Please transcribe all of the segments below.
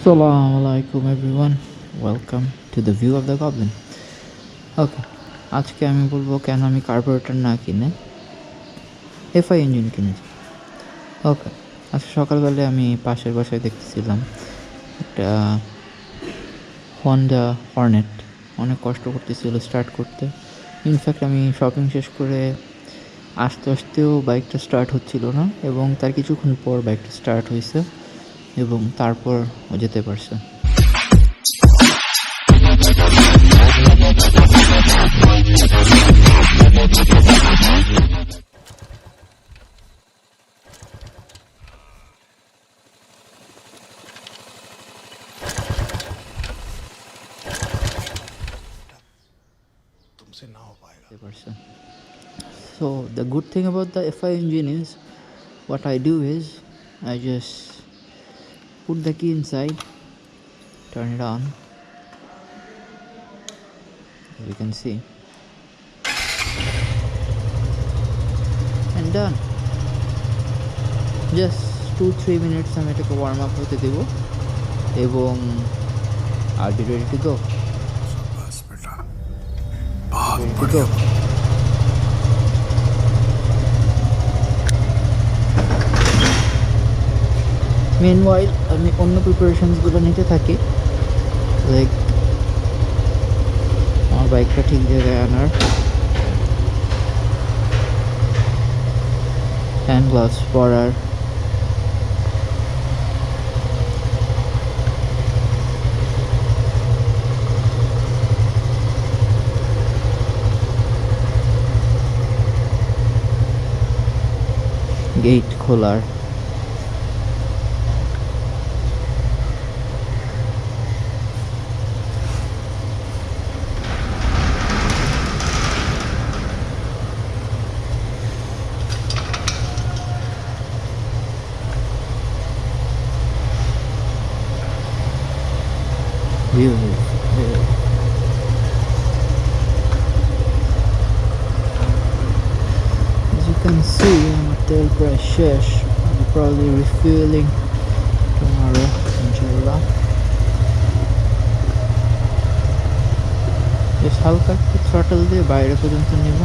Assalamu alaikum everyone, welcome to the view of the goblin. ওকে, আজকে আমি বলবো কেন আমি কার্বোরেটর না কিনে এফআই ইঞ্জিন কিনেছি। ওকে, আজকে সকালবেলায় আমি পাশের বাসায় দেখতেছিলাম একটা হন্ডা হর্নেট অনেক কষ্ট করতেছিল স্টার্ট করতে। ইনফ্যাক্ট আমি শপিং শেষ করে আস্তে আস্তেও বাইকটা স্টার্ট হচ্ছিল না, এবং তার কিছুক্ষণ পর বাইকটা স্টার্ট হয়েছে এবং তারপর ও যেতে পারছে। So the good thing about the FI engine is, what I do is I just put the key inside, turn it on, as you can see, and done. Just 2-3 minutes আমি এটাকে warm up হতে দেব এবং I'll be ready to go. Meanwhile আমি অন্য প্রিপারেশনসগুলো নিতে থাকি, like আমার বাইকটা ঠিক জায়গায় আনার, হ্যান্ড গ্লাভস পরার, গেট খোলার, As you can see, আমার তেল প্রায় শেষ. I'll be probably refueling tomorrow, inshallah. Just হালকা একটু থ্রটল দিয়ে বাইরে পর্যন্ত নেব,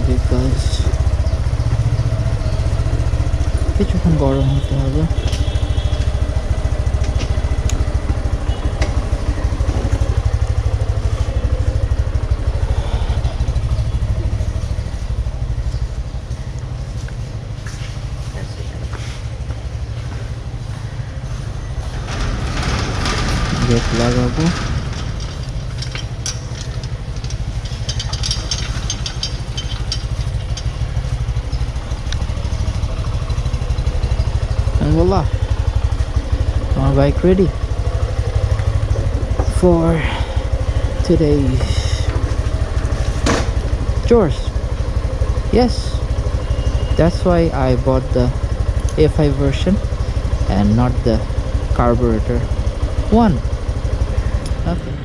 বিকজ কিছুক্ষণ গরম হতে হবে. গেট লাগাবো, and voila, our bike ready for today's chores. Yes, that's why I bought the A5 version and not the Carburetor one. Okay.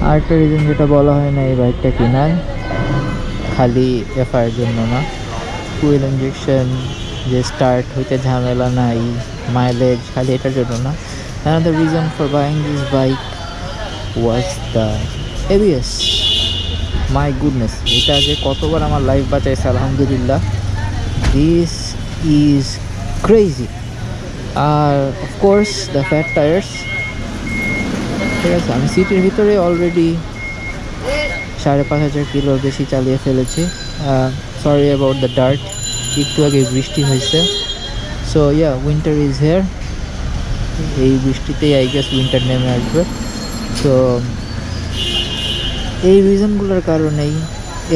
আরেকটা রিজন যেটা বলা হয় না এই বাইকটা কেনার, খালি এফআইয়ের জন্য না, ফুয়েল ইঞ্জেকশন, যে স্টার্ট হইতে ঝামেলা নাই, মাইলেজ, খালি এটার জন্য না। Another reason for buying this bike was the ABS. My goodness, এটা যে কতবার আমার লাইফ বাঁচাইছে আলহামদুলিল্লাহ, দিস ইজ ক্রেজি। আর অফকোর্স দ্য ফ্যাট টায়ার্স। ঠিক আছে, আমি সিটির ভিতরে অলরেডি 5,500 কিলোর বেশি চালিয়ে ফেলেছি। সরি অ্যাবাউট দ্য ডার্ট, একটু আগে বৃষ্টি হয়েছে। So yeah, winter is here. এই বৃষ্টিতেই আই গেস উইন্টার নেমে আসবে। সো এই রিজনগুলোর কারণেই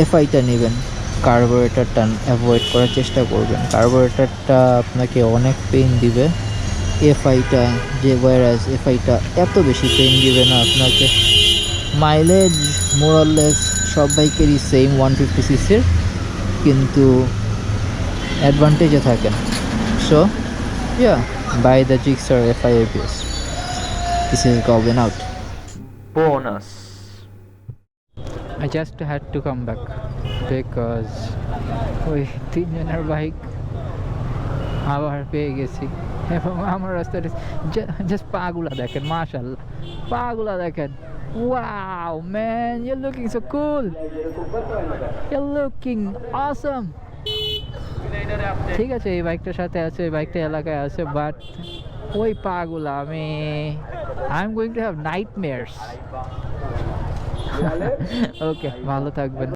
এফআইটা নেবেন, কার্বোরেটরটা অ্যাভয়েড করার চেষ্টা করবেন। কার্বোরেটরটা আপনাকে অনেক পেইন দিবে, এফআইটা যে ওয়ারাস এফআইটা এত বেশি পেইন দিবে না আপনাকে। মাইলেজ মোরাললেস সব বাইকেরই সেম 150 সিসির, কিন্তু অ্যাডভান্টেজে থাকেন। So yeah, by the Gixxer FI ABS. This is Goblin out. Bonus. I just had to come back because ওই তিনজনের বাইক আবার পেয়ে গেছি, এবং আমার রাস্তায় জাস্ট পাগুলা দেখেন, মাশাআল্লাহ পাগুলা দেখেন। Wow man, you're looking so cool, you're looking awesome. ঠিক আছে, এই বাইকটার সাথে আছে, এই বাইকটা এলাকায় আছে, বাট ওই পাগুলা আমি I'm going to have nightmares. ওকে, ভালো থাকবেন।